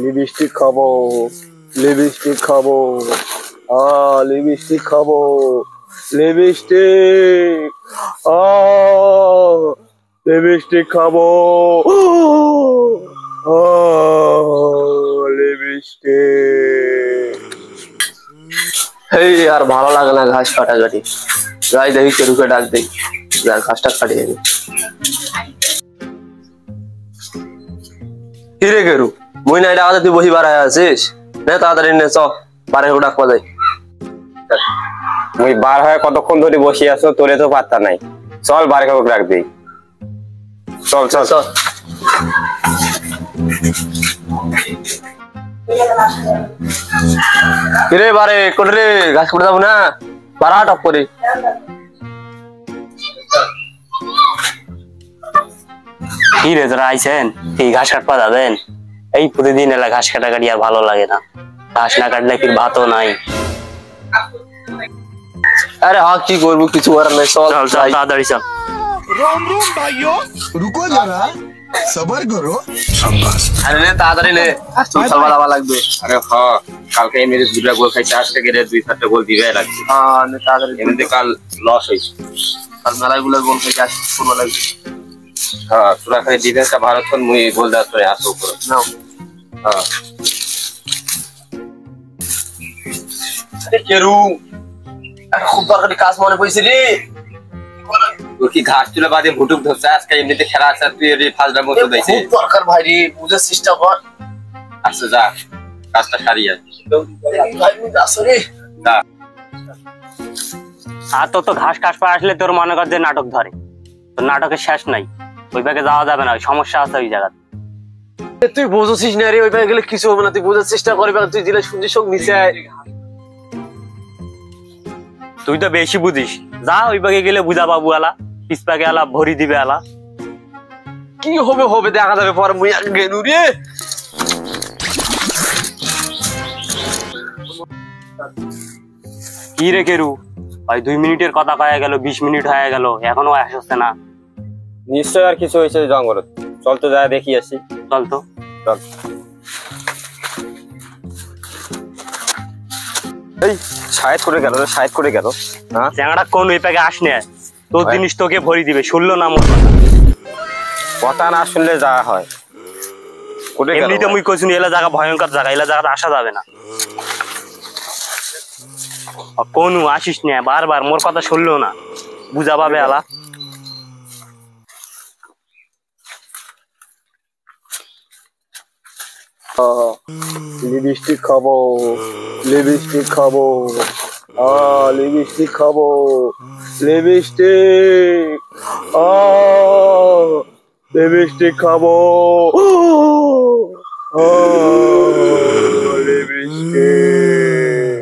Lipstick খাবো, lipstick খাবো, lipstick খাবো, লিপস্টিক, লিপস্টিক খাবো, লিপস্টিক। এই আর ভালো লাগে না ঘাস কাটাকাটি, যাই দেখি কেরুকে ডাক দিই, যার ঘাসটা কাটিয়ে দিই। কিরে কেরু, মুই না এটা তুই বহি বাড়ায় আছিস, নে তাড়াতাড়ি নে, চ বারে ডাকবা যাই। মুই বার হয়ে কতক্ষণ ধরে বসে আছো, তোরে তো পাত্তা নাই। চল বারে হোক রাখ দিই, চল চল চল। কিরে বারে কোটে রে, ঘাস কাটে যাবো না, বারা টপ করে। কি রে তোরা আইছেন, এই ঘাস কাটপা যাবেন? এই প্রতিদিন এলা ঘাস কাটাকাটি আর ভালো লাগে না, ঘাস না কাটলে কি ভাতও নাই। আরে হ্যাঁ কি করবো, কিছু করার নাই, চল চল চল তাড়াতাড়ি চল। रोम रोम भाइयों रुको जरा सबर करो। আরে নে তাড়াতাড়ি নে, চল চল বাড়াবা লাগবে। আরে হ, কালকে এমনি দুটা গোল খাইছে, আজকে গেলে 2-4টা গোল দিবে লাগবে। হ্যাঁ নে তাড়াতাড়ি, এমনিতে কাল লস হয়েছে। আর মেলায় গুলো গোল খেয়ে আসতে করবো লাগবে। হ্যাঁ, তোরা খালি ডিফেন্সটা ভালো কর, মুই গোল দেওয়ার তোরে আসো উপরে। নাও। হ্যাঁ আরে কেরু, খুব দরকারি কাজ মনে পড়েছে রে। তোর কি ঘাস তুলে বাদে ভুটুক ধরছে, আজকে এমনিতে খেলা আছে, তুই ফার্স্ট রাউন্ড মতো দিয়েছিস। খুব দরকার ভাই রে, বুঝার চেষ্টা কর। আচ্ছা যা, কাজটা সারিয়ে আসরে আর তোর তো ঘাস কাটপা আসলে তোর মনে কর যে নাটক ধরে, তোর নাটকের শেষ নাই, ওই ব্যাগে যাওয়া যাবে না, সমস্যা আছে ওই জায়গাতে। তুই বুঝছিস না রে, ওই ব্যাগে গেলে কিছু হবে না, তুই বোঝার চেষ্টা করবি, তুই দিলে সূর্যের সঙ্গে নিচে আয়। তুই তো বেশি বুঝিস, যা ওই ব্যাগে গেলে বুঝা বাবু আলা, পিসপাকে আলা ভরি দিবে আলা। কি হবে হবে দেখা যাবে, পরে মুই আগে গেলু রে। কি রে কেরু ভাই, 2 মিনিটের কথা কয়ে গেল, 20 মিনিট হয়ে গেল, এখনো আসছে না। নিশ্চয় আর কিছু হয়েছে জঙ্গলত, চল তো যা দেখি আসি। চল তো চল। এই সাইড করে গেল, সাইড করে গেল। হ্যাঁ চ্যাংড়া কোন ওই প্যাকে আসনে, তোর জিনিস তোকে ভরি দিবে, শুনলো না মতো কথা না শুনলে যা হয়। এমনিতে মুই কইছি এলা জায়গা ভয়ঙ্কর জায়গা, এলা জায়গাতে আসা যাবে না। কোন আসিস না, বারবার মোর কথা শুনলো না, বুঝা পাবে আলা। লিপস্টিক খাবো, লিপস্টিক খাবো, লিপস্টিক খাবো, লিপস্টিক, লিপস্টিক খাবো, লিপস্টিক।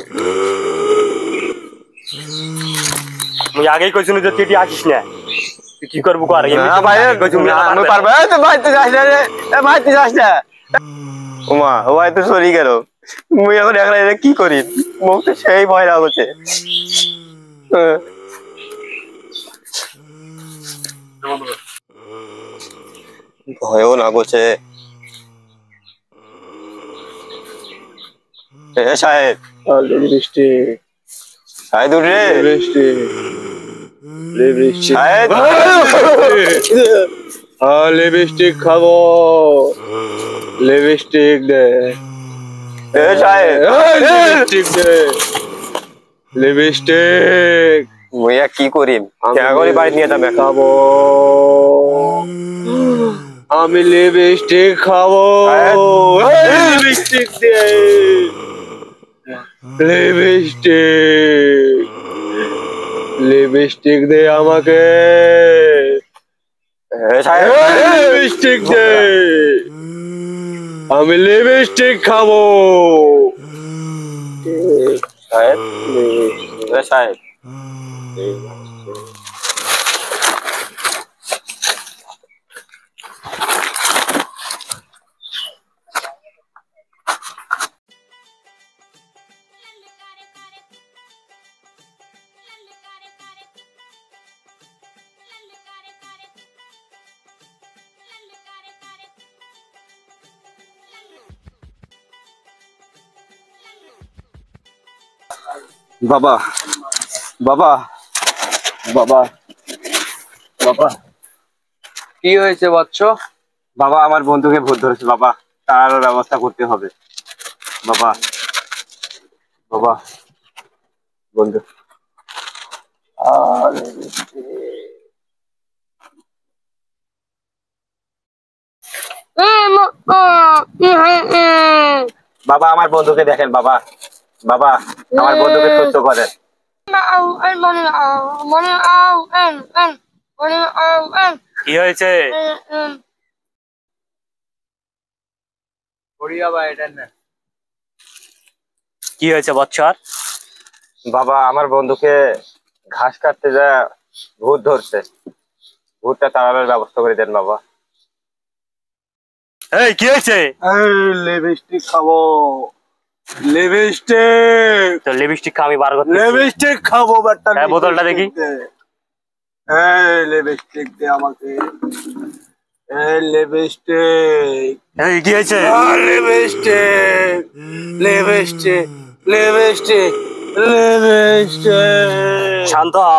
মুই আগেই কইছি যে তুই আসিস না, তুই কি করবো কর। ভাই ভাই তুই যাস না রে, ভাই তুই যাস না। ওমা ও ভাই তো সরি গেল, মুই এখন একলা কি করি, মুখ তো সেই ভয় লাগছে। ভয়ও লাগছে। সাহেব লিপস্টিক, সাহেব উঠে, লিপস্টিক, লিপস্টিক, সাহেব লিপস্টিক খাবো, লিপস্টিক দে, সাহেব লিপস্টিক দে, লিপস্টিক। মুইয়া কি করি, করে বাড়ি নিয়ে যাবে খাবো, আমি লিপস্টিক খাবো, লিপস্টিক দে, লিপস্টিক, লিপস্টিক দে আমাকে, লিপস্টিক দে, আমি লিপস্টিক খাবো। সাহেব সাহেব বাবা বাবা বাবা বাবা কি হয়েছে বৎস? বাবা আমার বন্ধুকে ভূত ধরেছে বাবা, তার ব্যবস্থা করতে হবে বাবা। বাবা বন্ধু বাবা আমার বন্ধুকে দেখেন বাবা, বাবা আমার বন্ধুকে সুস্থ করেন। কি হয়েছে? কি হয়েছে বৎসর? বাবা আমার বন্ধুকে ঘাস কাটতে যা ভূত ধরছে, ভূতটা তাড়ানোর ব্যবস্থা করে দেন বাবা। এই কি হয়েছে? লিপস্টিক খাবো, লিপস্টিক, তো লিপস্টিক আমি বার করতে লিপস্টিক খাবো বাট্টা। হ্যাঁ, বোতলটা দেখি। এই লিপস্টিক দে আমাকে, এই লিপস্টিক। এই কি হয়েছে? Lipstick, lipstick, lipstick, lipstick. শান্ত হ।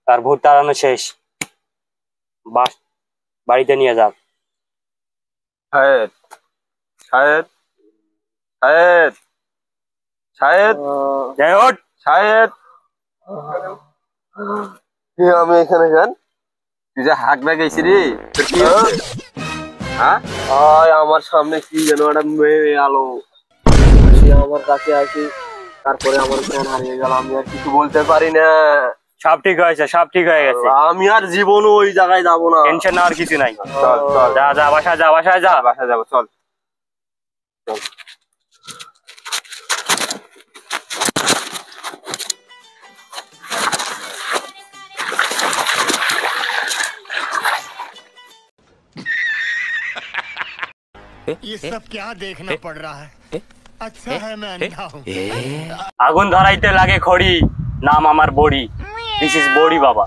তার ভূত তাড়ানো শেষ, বাড়িতে নিয়ে যাক। শাহেদ, শাহেদ, শাহেদ, শাহেদ, যাই ওঠ। শাহেদ। আমি এখানে কেন? তুই যে হাঁকড়া গেছিলি, তোর কি হয়েছে? হ্যাঁ আমার সামনে কি যেন একটা মেয়ে আলো, সে আমার কাছে আসি, তারপরে আমার জ্ঞান হারিয়ে গেল, আমি আর কিছু বলতে পারি না। সব ঠিক হয়েছে, সব ঠিক হয়ে গেছে। আমি আর জীবনও ওই জায়গায় যাবো না। টেনশন নেওয়ার কিছু নাই। চল চল, যা যা, বাসায় যা, বাসায় যা। বাসা যাবো, চল চল। ये सब क्या देखना पड़ रहा है? अच्छा है मैं अंधा हूँ। আগুন ধরাইতে লাগে খড়ি, নাম আমার বড়ি। দিস ইজ বড়ি বাবা।